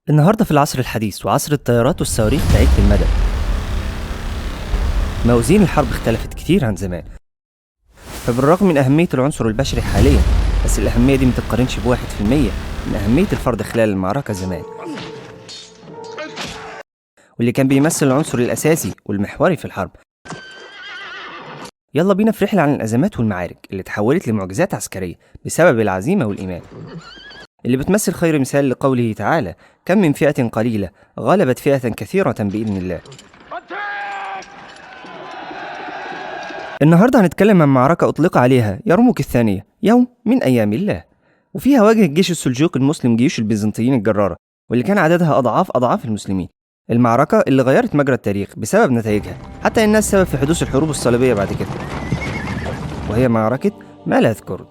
النهاردة في العصر الحديث وعصر الطيارات والصواريخ بعيدة المدى، موازين الحرب اختلفت كتير عن زمان. فبالرغم من أهمية العنصر البشري حاليا، بس الأهمية دي متقارنش ب1% من أهمية الفرد خلال المعركة زمان، واللي كان بيمثل العنصر الأساسي والمحوري في الحرب. يلا بينا في رحلة عن الأزمات والمعارك اللي تحولت لمعجزات عسكرية بسبب العزيمة والإيمان، اللي بتمثل خير مثال لقوله تعالى: كم من فئة قليلة غلبت فئة كثيرة بإذن الله. النهاردة هنتكلم عن معركة أطلق عليها يرموك الثانية، يوم من أيام الله، وفيها واجه الجيش السلجوقي المسلم جيوش البيزنطيين الجرارة، واللي كان عددها أضعاف المسلمين. المعركة اللي غيرت مجرى التاريخ بسبب نتائجها، حتى إنها السبب في حدوث الحروب الصليبية بعد كده، وهي معركة مالاذ كورد.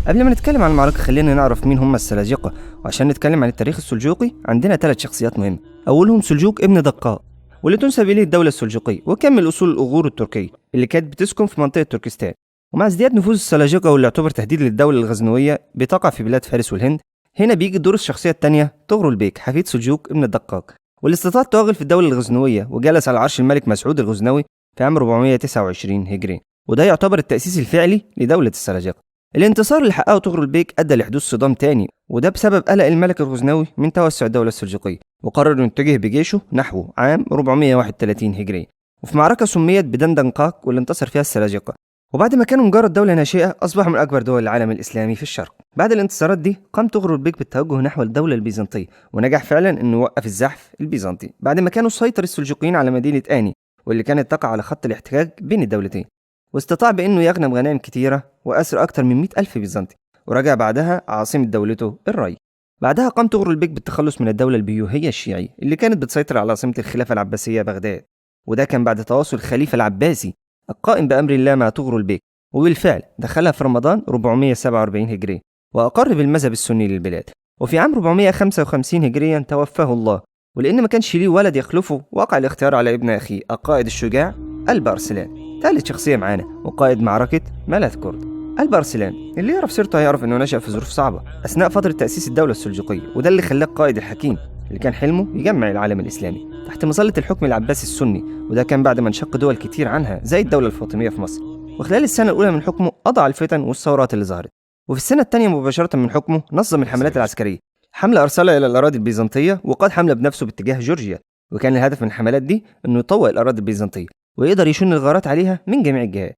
قبل ما نتكلم عن المعركة خلينا نعرف مين هم السلاجقة، وعشان نتكلم عن التاريخ السلجوقي عندنا 3 شخصيات مهمة. أولهم سلجوق ابن دقاق، واللي تنسب إليه الدولة السلجوقية، وكان من أصول الأغور التركية اللي كانت بتسكن في منطقة تركستان. ومع ازدياد نفوذ السلاجقة واللي يعتبر تهديد للدولة الغزنوية بتقع في بلاد فارس والهند، هنا بيجي دور الشخصية الثانية طغرل بيك حفيد سلجوق ابن الدقاق، واللي استطاع التوغل في الدولة الغزنوية وجلس على عرش الملك مسعود الغزنوي في عام 429 هجري، وده يعتبر التأسيس الفعلي لدولة السلاجقة. الانتصار اللي حققه طغرل بيك أدى لحدوث صدام تاني، وده بسبب قلق الملك الغزنوي من توسع الدولة السلجوقية، وقرر انه يتجه بجيشه نحو عام 431 هجري، وفي معركة سميت بدندنقاق واللي انتصر فيها السلاجقة. وبعد ما كانوا مجرد دولة ناشئة أصبحوا من أكبر دول العالم الإسلامي في الشرق. بعد الانتصارات دي قام طغرل بيك بالتوجه نحو الدولة البيزنطية، ونجح فعلا انه يوقف الزحف البيزنطي بعد ما كانوا سيطر السلجوقيين على مدينة آني، واللي كانت تقع على خط الاحتجاج بين الدولتين، واستطاع بأنه يغنم غنائم كتيرة وأسر أكتر من 100,000 بيزنطي، ورجع بعدها عاصمة دولته الري. بعدها قام طغرل بيك بالتخلص من الدولة البيوهية الشيعية اللي كانت بتسيطر على عاصمة الخلافة العباسية بغداد، وده كان بعد تواصل الخليفة العباسي القائم بأمر الله مع طغرل بيك، وبالفعل دخلها في رمضان 447 هجري، وأقر بالمذهب السني للبلاد. وفي عام 455 هجريا توفاه الله، ولأن ما كانش ليه ولد يخلفه وقع الاختيار على ابن أخيه القائد الشجاع ألب أرسلان، ثالث شخصية معانا وقائد معركة مالاذ كورد. ألب أرسلان اللي يعرف سيرته هيعرف انه نشأ في ظروف صعبة أثناء فترة تأسيس الدولة السلجوقية، وده اللي خلاه القائد الحكيم اللي كان حلمه يجمع العالم الإسلامي تحت مظلة الحكم العباسي السني، وده كان بعد ما انشق دول كتير عنها زي الدولة الفاطمية في مصر. وخلال السنة الأولى من حكمه قضى على الفتن والثورات اللي ظهرت، وفي السنة الثانية مباشرة من حكمه نظم الحملات العسكرية، حملة أرسلها إلى الأراضي البيزنطية وقاد حملة بنفسه باتجاه جورجيا، وكان الهدف من الحملات دي انه يطوق الأراضي البيزنطية ويقدر يشن الغارات عليها من جميع الجهات.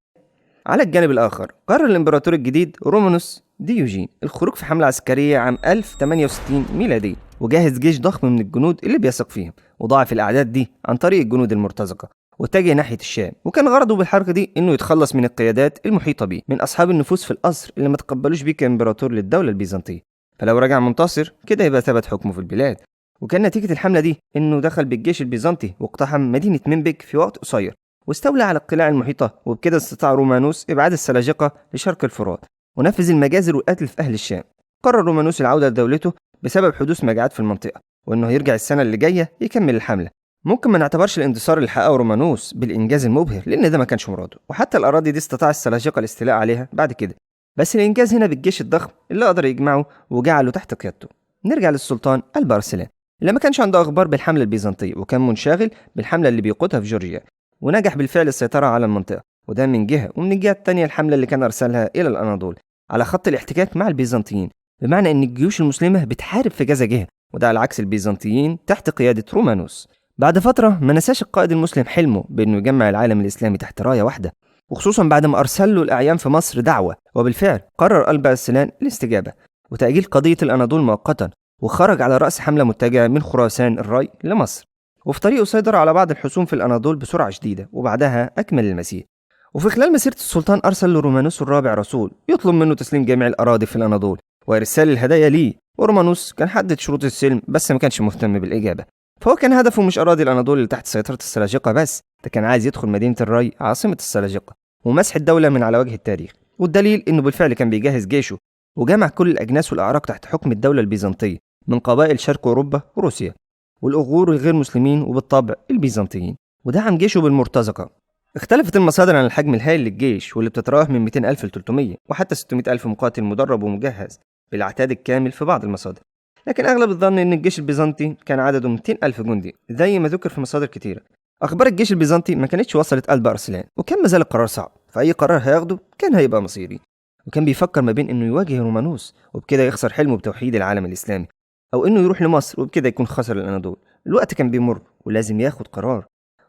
على الجانب الآخر قرر الإمبراطور الجديد رومانوس ديوجين الخروج في حملة عسكرية عام 1068 ميلادي، وجهز جيش ضخم من الجنود اللي بيثق فيهم، وضاعف الأعداد دي عن طريق الجنود المرتزقة، واتجه ناحية الشام. وكان غرضه بالحركة دي إنه يتخلص من القيادات المحيطة بيه من أصحاب النفوذ في القصر اللي ما تقبلوش بيه كإمبراطور للدولة البيزنطية، فلو رجع منتصر كده يبقى ثبت حكمه في البلاد. وكان نتيجة الحملة دي إنه دخل بالجيش البيزنطي واقتحم مدينة منبك في وقت قصير، واستولى على القلاع المحيطة، وبكده استطاع رومانوس إبعاد السلاجقة لشرق الفرات ونفذ المجازر والقتل في أهل الشام. قرر رومانوس العودة لدولته بسبب حدوث مجاعات في المنطقة، وإنه يرجع السنة اللي جاية يكمل الحملة. ممكن ما نعتبرش الانتصار اللي حققه رومانوس بالإنجاز المبهر، لأن ده ما كانش مراده، وحتى الأراضي دي استطاع السلاجقة الاستيلاء عليها بعد كده، بس الإنجاز هنا بالجيش الضخم اللي قدر يجمعه وجعله تحت قيادته. نرجع للسلطان ألب أرسلان اللي ما كانش عنده أخبار بالحملة البيزنطية، وكان منشغل بالحملة اللي بيقودها في جورجيا، ونجح بالفعل السيطرة على المنطقة، وده من جهة. ومن الجهة التانية الحملة اللي كان أرسلها إلى الأناضول على خط الاحتكاك مع البيزنطيين، بمعنى أن الجيوش المسلمة بتحارب في كذا جهة، وده على عكس البيزنطيين تحت قيادة رومانوس. بعد فترة ما نساش القائد المسلم حلمه بأنه يجمع العالم الإسلامي تحت راية واحدة، وخصوصا بعد ما أرسل له الأعيان في مصر دعوة، وبالفعل قرر ألب أرسلان الاستجابة وتأجيل قضية الأناضول مؤقتا، وخرج على رأس حملة متجهة من خراسان الراي لمصر، وفي طريقه سيطر على بعض الحصون في الأناضول بسرعة شديدة، وبعدها أكمل المسير. وفي خلال مسيرة السلطان أرسل لرومانوس الرابع رسول يطلب منه تسليم جميع الأراضي في الأناضول وإرسال الهدايا ليه، ورومانوس كان حدد شروط السلم بس ما كانش مهتم بالإجابة، فهو كان هدفه مش أراضي الأناضول اللي تحت سيطرة السلاجقة بس، ده كان عايز يدخل مدينة الراي عاصمة السلاجقة ومسح الدولة من على وجه التاريخ. والدليل إنه بالفعل كان بيجهز جيشه وجمع كل الأجناس والأعراق تحت حكم الدولة البيزنطية من قبائل شرق أوروبا وروسيا والأغور الغير مسلمين وبالطبع البيزنطيين. ودعم جيشه بالمرتزقة. اختلفت المصادر عن الحجم الهائل للجيش واللي بتتراوح من 200 ألف ل 300 وحتى 600 ألف مقاتل مدرب ومجهز بالعتاد الكامل في بعض المصادر، لكن أغلب الظن إن الجيش البيزنطي كان عدده 200 ألف جندي زي ما ذكر في مصادر كتيرة. أخبار الجيش البيزنطي ما كانتش وصلت قلب أرسلان، وكان مازال القرار صعب، فأي قرار هياخده كان هيبقى مصيري، وكان بيفكر ما بين إنه يواجه رومانوس وبكده يخسر حلمه بتوحيد العالم الإسلامي، أو إنه يروح لمصر وبكده يكون خسر الأناضول. الوقت كان بيمر ولازم ياخد قرار،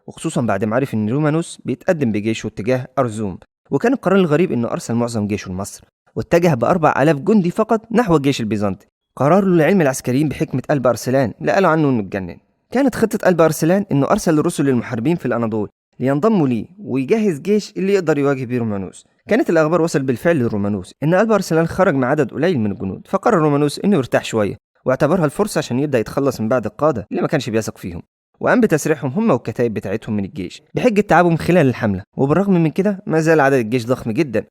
وخصوصا بعد ما عرف إن رومانوس بيتقدم بجيشه اتجاه أرزوم. وكان القرار الغريب إنه أرسل معظم جيشه لمصر واتجه ب4000 جندي فقط نحو الجيش البيزنطي. قرار لعلم العسكريين بحكمة قلب أرسلان اللي قالوا عنه إنه اتجنن. كانت خطة قلب أرسلان إنه أرسل الرسل للمحاربين في الأناضول لينضموا ليه ويجهز جيش اللي يقدر يواجه بيه رومانوس. كانت الأخبار وصل بالفعل لرومانوس إن قلب أرسلان خرج مع عدد قليل من الجنود، فقرر رومانوس إنه يرتاح شوية واعتبرها الفرصة عشان يبدأ يتخلص من بعض القادة اللي ما كانش بيثق فيهم، وقام بتسريحهم هم والكتائب بتاعتهم من الجيش بحجة تعبهم خلال الحملة. وبالرغم من كده ما زال عدد الجيش ضخم جدا.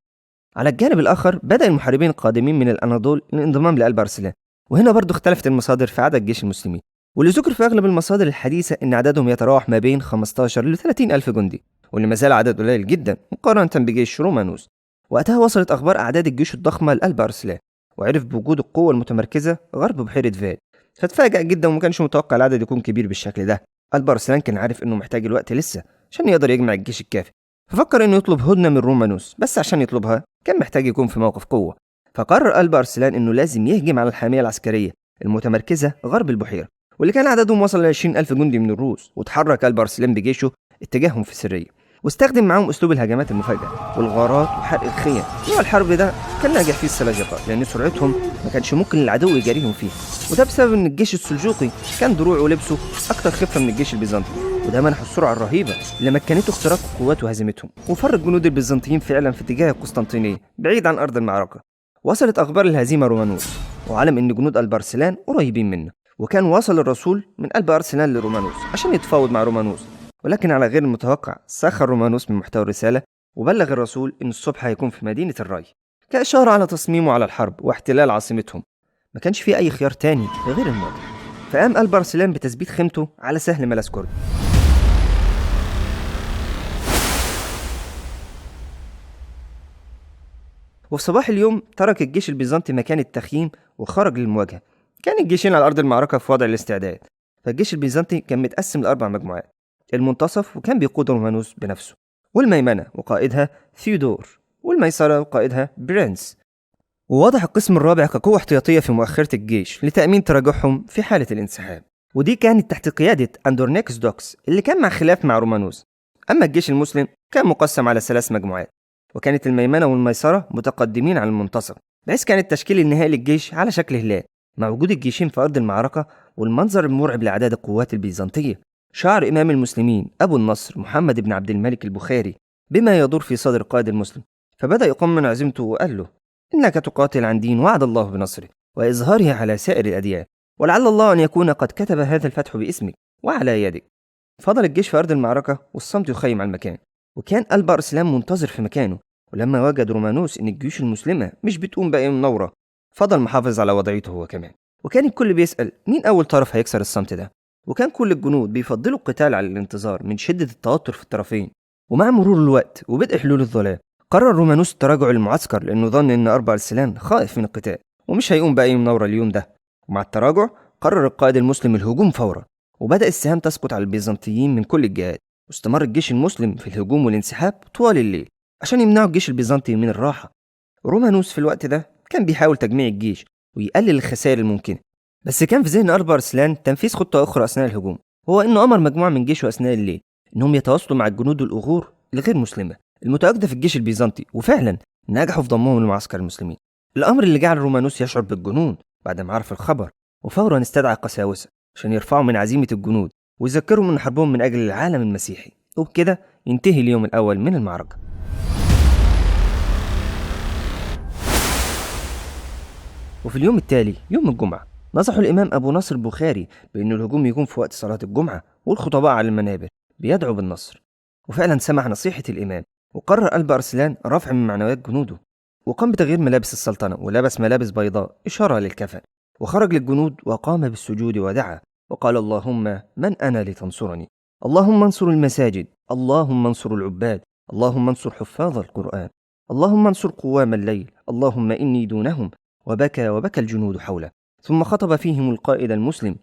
على الجانب الآخر بدأ المحاربين القادمين من الأناضول الانضمام لقلب أرسلان، وهنا برضو اختلفت المصادر في عدد جيش المسلمين، واللي ذكر في أغلب المصادر الحديثة إن عددهم يتراوح ما بين 15 ل 30 ألف جندي، واللي ما زال عدد قليل جدا مقارنة بجيش رومانوس. وقتها وصلت أخبار أعداد الجيوش الضخمة لقلب أرسلان، وعرف بوجود القوة المتمركزة غرب بحيرة فال، فاتفاجأ جدا وما كانش متوقع العدد يكون كبير بالشكل ده. قلب أرسلان كان عارف إنه محتاج الوقت لسه عشان يقدر يجمع الجيش الكافي، ففكر إنه يطلب هدنة من رومانوس، بس عشان يطلبها كان محتاج يكون في موقف قوة. فقرر قلب أرسلان إنه لازم يهجم على الحامية العسكرية المتمركزة غرب البحيرة، واللي كان عددهم وصل ل 20 ألف جندي من الروس. وتحرك قلب أرسلان بجيشه اتجاههم في سرية، واستخدم معاهم أسلوب الهجمات المفاجئة والغارات وحرق الخيم. نوع الحرب ده كان ناجح فيه السلاجقة لأن سرعتهم ما كانش ممكن العدو يجاريهم فيه، وده بسبب إن الجيش السلجوقي كان دروعه ولبسه أكتر خفة من الجيش البيزنطي، وده منح السرعة الرهيبة اللي مكنته اختراق القوات وهزيمتهم. وفر الجنود البيزنطيين فعلا في اتجاه القسطنطينية بعيد عن أرض المعركة. وصلت أخبار الهزيمة رومانوس، وعلم إن جنود قلب أرسلان قريبين منه، وكان وصل الرسول من قلب أرسلان لرومانوس عشان يتفاوض مع رومانوس. ولكن على غير المتوقع سخر رومانوس من محتوى الرسالة وبلغ الرسول إن الصبح هيكون في مدينة الراي كإشارة على تصميمه على الحرب واحتلال عاصمتهم. ما كانش فيه أي خيار تاني غير الموت، فقام قلب أرسلان بتثبيت خيمته على سهل ملاسكورد. وفي صباح اليوم ترك الجيش البيزنطي مكان التخييم وخرج للمواجهة. كان الجيشين على أرض المعركة في وضع الاستعداد، فالجيش البيزنطي كان متقسم ل4 مجموعات: المنتصف وكان بيقود رومانوس بنفسه، والميمنة وقائدها ثيودور، والميسرة وقائدها برنس. ووضح القسم الرابع كقوة احتياطية في مؤخرة الجيش لتأمين تراجعهم في حالة الانسحاب، ودي كانت تحت قيادة أندورنيكس دوكس اللي كان مع خلاف مع رومانوس. أما الجيش المسلم كان مقسم على 3 مجموعات، وكانت الميمنة والميسرة متقدمين عن المنتصف، بحيث كان التشكيل النهائي للجيش على شكل هلال مع وجود الجيشين في أرض المعركة والمنظر المرعب لأعداد القوات البيزنطية. شعر إمام المسلمين أبو النصر محمد بن عبد الملك البخاري بما يدور في صدر القائد المسلم، فبدأ يقوم من عزيمته وقال له: إنك تقاتل عن دين وعد الله بنصره وإظهاره على سائر الأديان، ولعل الله أن يكون قد كتب هذا الفتح باسمك وعلى يدك. فضل الجيش في أرض المعركة والصمت يخيم على المكان، وكان قلب أرسلان منتظر في مكانه. ولما وجد رومانوس إن الجيوش المسلمة مش بتقوم بأي مناورة فضل محافظ على وضعيته هو كمان، وكان الكل بيسأل مين أول طرف هيكسر الصمت ده. وكان كل الجنود بيفضلوا القتال على الانتظار من شدة التوتر في الطرفين. ومع مرور الوقت وبدء حلول الظلام قرر رومانوس التراجع للمعسكر لأنه ظن إن قلب أرسلان خائف من القتال ومش هيقوم بأي مناورة اليوم ده. ومع التراجع قرر القائد المسلم الهجوم فورا، وبدأ السهام تسقط على البيزنطيين من كل الجهات. واستمر الجيش المسلم في الهجوم والانسحاب طوال الليل عشان يمنعوا الجيش البيزنطي من الراحة. رومانوس في الوقت ده كان بيحاول تجميع الجيش ويقلل الخسائر الممكنة، بس كان في ذهن قلب أرسلان تنفيذ خطة أخرى أثناء الهجوم، هو إنه أمر مجموعة من جيشه أثناء الليل إنهم يتواصلوا مع الجنود الأغور الغير مسلمة المتواجدة في الجيش البيزنطي، وفعلا نجحوا في ضمهم لمعسكر المسلمين. الأمر اللي جعل رومانوس يشعر بالجنون بعد ما عرف الخبر، وفورا استدعى قساوسة عشان يرفعوا من عزيمة الجنود ويذكروا من حربهم من أجل العالم المسيحي، وبكده ينتهي اليوم الأول من المعركة. وفي اليوم التالي يوم الجمعة نصحوا الإمام أبو نصر البخاري بأن الهجوم يكون في وقت صلاة الجمعة والخطباء على المنابر بيدعوا بالنصر. وفعلا سمع نصيحة الإمام، وقرر قلب أرسلان رفع من معنويات جنوده، وقام بتغيير ملابس السلطنة ولبس ملابس بيضاء إشارة للكفن، وخرج للجنود وقام بالسجود ودعا وقال: اللهم من أنا لتنصرني، اللهم انصر المساجد، اللهم انصر العباد، اللهم انصر حفاظ القرآن، اللهم انصر قوام الليل، اللهم إني دونهم. وبكى وبكى الجنود حوله. ثم خطب فيهم القائد المسلم: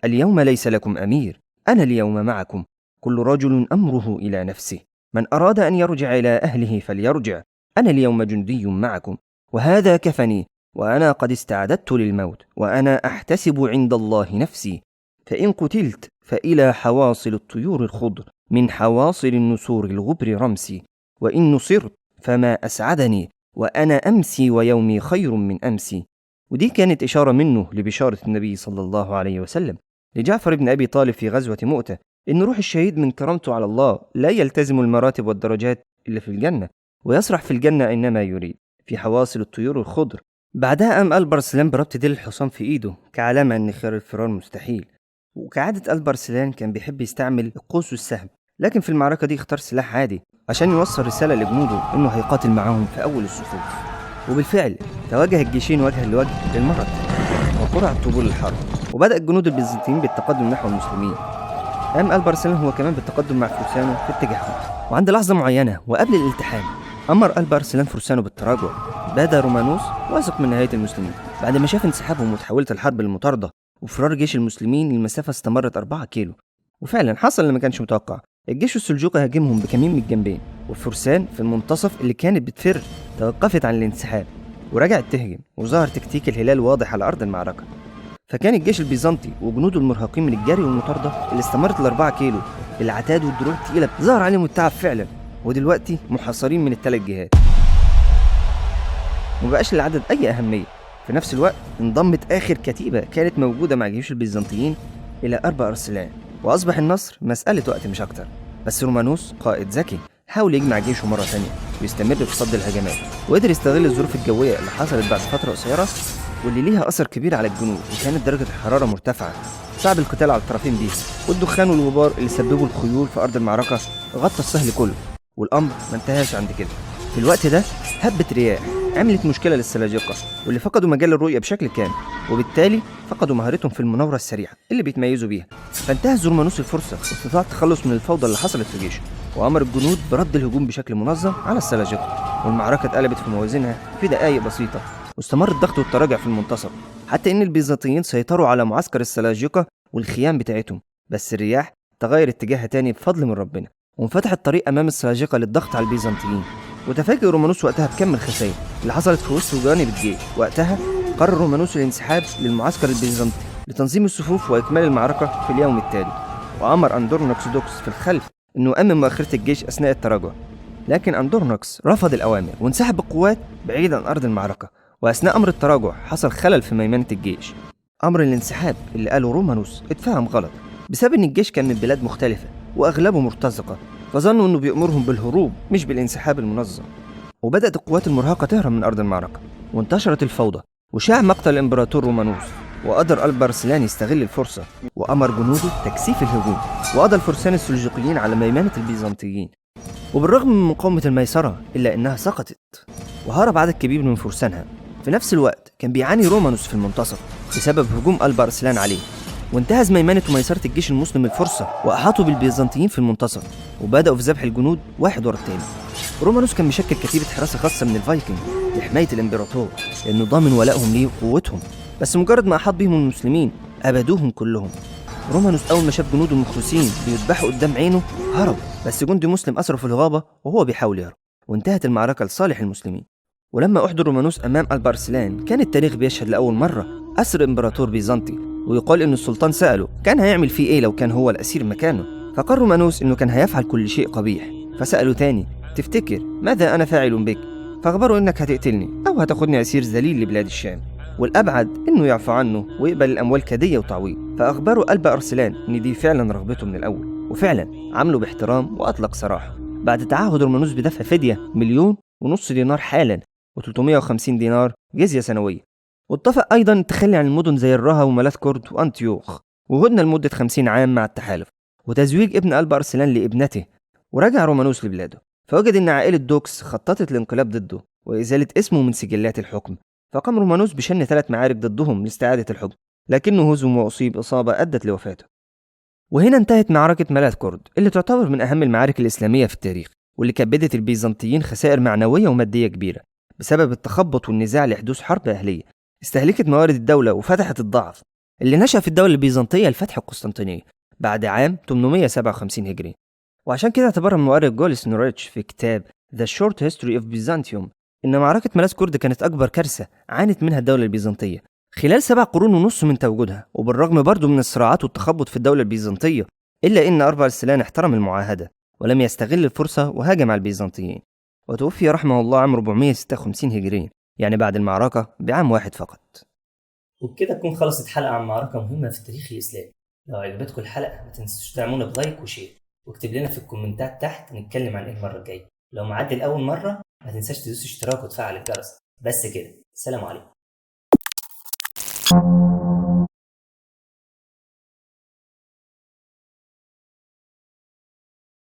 اليوم ليس لكم أمير، أنا اليوم معكم، كل رجل أمره إلى نفسه، من أراد أن يرجع إلى أهله فليرجع، أنا اليوم جندي معكم، وهذا كفني، وأنا قد استعددت للموت، وأنا أحتسب عند الله نفسي، فإن قتلت فإلى حواصل الطيور الخضر من حواصل النسور الغبر رمسي، وإن نصرت فما أسعدني، وأنا أمسي ويومي خير من أمسي. ودي كانت إشارة منه لبشارة النبي صلى الله عليه وسلم لجعفر بن أبي طالب في غزوة مؤتة إن روح الشهيد من كرامته على الله لا يلتزم المراتب والدرجات اللي في الجنة، ويسرح في الجنة أينما يريد في حواصل الطيور الخضر. بعدها قام ألبرسلان بربط ديل الحصان في إيده كعلامة أن خيار الفرار مستحيل. وكعادة ألبرسلان كان بيحب يستعمل القوس والسهم، لكن في المعركة دي اختار سلاح عادي عشان يوصل رسالة لجنوده إنه هيقاتل معاهم في أول الصفوف. وبالفعل تواجه الجيشين وجها لوجه للمرة الثانية وقرعت طبول الحرب، وبدأ الجنود البيزنطيين بالتقدم نحو المسلمين. قام ألبرسلان هو كمان بالتقدم مع فرسانه في اتجاههم، وعند لحظة معينة وقبل الالتحام أمر ألبرسلان فرسانه بالتراجع. بدا رومانوس واثق من نهاية المسلمين بعد ما شاف انسحابهم وتحولت الحرب المطاردة وفرار جيش المسلمين للمسافة استمرت 4 كيلو. وفعلا حصل اللي ما كانش متوقع، الجيش السلجوقي هاجمهم بكمين من الجنبين، والفرسان في المنتصف اللي كانت بتفر توقفت عن الانسحاب ورجعت تهجم، وظهر تكتيك الهلال واضح على أرض المعركة. فكان الجيش البيزنطي وجنوده المرهقين من الجري والمطاردة اللي استمرت ل4 كيلو بالعتاد والدروع التقيلة ظهر عليهم التعب فعلا، ودلوقتي محاصرين من ال3 جهات ومبقاش للعدد أي أهمية. في نفس الوقت انضمت آخر كتيبة كانت موجودة مع جيوش البيزنطيين إلى أربع أرسلان، وأصبح النصر مسألة وقت مش أكتر. بس رومانوس قائد ذكي حاول يجمع جيشه مرة تانية ويستمر في صد الهجمات، وقدر يستغل الظروف الجوية اللي حصلت بعد فترة قصيرة واللي ليها أثر كبير على الجنود، وكانت درجة الحرارة مرتفعة صعب القتال على الطرفين بيها، والدخان والغبار اللي سببوا الخيول في أرض المعركة غطى السهل كله. والأمر ما انتهاش عند كده، في الوقت ده هبت رياح عملت مشكلة للسلاجقة واللي فقدوا مجال الرؤية بشكل كامل، وبالتالي فقدوا مهارتهم في المناورة السريعة اللي بيتميزوا بيها. فانتهز رومانوس الفرصة واستطاع التخلص من الفوضى اللي حصلت في جيشه، وأمر الجنود برد الهجوم بشكل منظم على السلاجقة، والمعركة اتقلبت في موازينها في دقائق بسيطة، واستمر الضغط والتراجع في المنتصف حتى إن البيزنطيين سيطروا على معسكر السلاجقة والخيام بتاعتهم. بس الرياح تغير اتجاهها تاني بفضل من ربنا، وانفتح الطريق أمام السلاجقة للضغط على البيزنطيين. وتفاجئ رومانوس وقتها بكم الخسائر اللي حصلت في وسط جانب الجيش. وقتها قرر رومانوس الانسحاب للمعسكر البيزنطي لتنظيم الصفوف واكمال المعركه في اليوم التالي، وامر اندورنوكس دوكس في الخلف انه يؤمن مؤخره الجيش اثناء التراجع. لكن اندورنوكس رفض الاوامر وانسحب بالقوات بعيد عن ارض المعركه، واثناء امر التراجع حصل خلل في ميمنه الجيش. امر الانسحاب اللي قاله رومانوس اتفهم غلط بسبب ان الجيش كان من بلاد مختلفه واغلبه مرتزقه، فظنوا انه بيأمرهم بالهروب مش بالانسحاب المنظم. وبدأت القوات المرهقة تهرب من أرض المعركة، وانتشرت الفوضى وشاع مقتل الإمبراطور رومانوس. وقدر ألبرسلان يستغل الفرصة وأمر جنوده تكثيف الهجوم، وقضى الفرسان السلجوقيين على ميمنة البيزنطيين. وبالرغم من مقاومة الميسرة إلا أنها سقطت وهرب عدد كبير من فرسانها. في نفس الوقت كان بيعاني رومانوس في المنتصف بسبب هجوم ألبرسلان عليه، وانتهز ميمنة وميسرة الجيش المسلم الفرصة وأحاطوا بالبيزنطيين في المنتصف، وبدأوا في ذبح الجنود واحد ورا التاني. رومانوس كان مشكل كتيبة حراسة خاصة من الفايكنج لحماية الإمبراطور لأنه ضامن ولائهم ليه وقوتهم، بس مجرد ما أحاط بيهم المسلمين أبدوهم كلهم. رومانوس أول ما شاف جنوده المخلصين بيذبحوا قدام عينه هرب، بس جندي مسلم أسره في الغابة وهو بيحاول يهرب، وانتهت المعركة لصالح المسلمين. ولما أحضر رومانوس أمام ألبرسلان كان التاريخ بيشهد لأول مرة أسر إمبراطور بيزنطي، ويقال إن السلطان سأله كان هيعمل فيه إيه لو كان هو الأسير مكانه، فقال رومانوس إنه كان هيفعل كل شيء قبيح. فسأله تاني تفتكر ماذا أنا فاعل بك؟ فأخبره إنك هتقتلني أو هتاخدني أسير ذليل لبلاد الشام، والأبعد إنه يعفو عنه ويقبل الأموال كدية وتعويض. فأخبره قلب أرسلان إن دي فعلا رغبته من الأول، وفعلا عامله باحترام وأطلق سراحه بعد تعهد رومانوس بدفع فدية 1.5 مليون دينار حالا و350 دينار جزية سنوية. واتفق أيضا التخلي عن المدن زي الرها وملاذ كورد وأنتيوخ وهدنة لمدة 50 عام مع التحالف، وتزويج ابن قلب أرسلان لابنته. ورجع رومانوس لبلاده فوجد إن عائلة دوكس خططت الانقلاب ضده وإزالة اسمه من سجلات الحكم، فقام رومانوس بشن 3 معارك ضدهم لاستعادة الحكم، لكنه هزم وأصيب إصابة أدت لوفاته. وهنا انتهت معركة ملات كورد اللي تعتبر من أهم المعارك الإسلامية في التاريخ، واللي كبدت البيزنطيين خسائر معنوية ومادية كبيرة بسبب التخبط والنزاع لحدوث حرب أهلية استهلكت موارد الدولة وفتحت الضعف اللي نشأ في الدولة البيزنطية لفتح القسطنطينية بعد عام 857 هجري. وعشان كده اعتبرها المؤرخ جولس نوريتش في كتاب The Short History of Byzantium إن معركة ملاذ كورد كانت أكبر كارثة عانت منها الدولة البيزنطية خلال 7 قرون ونص من تواجدها. وبالرغم برضو من الصراعات والتخبط في الدولة البيزنطية إلا إن أرسلان احترم المعاهدة ولم يستغل الفرصة وهاجم على البيزنطيين، وتوفي رحمه الله عام 456 هجري، يعني بعد المعركة بعام واحد فقط. وبكده تكون خلصت حلقة عن معركة مهمة في التاريخ الإسلامي. لو عجبتكم الحلقة ما تنسوش تدعمونا بلايك وشير، واكتب لنا في الكومنتات تحت نتكلم عن ايه المرة الجاية. لو معدي لأول مرة ما تنساش تدوس اشتراك وتفعل الجرس. بس كده، سلام عليكم.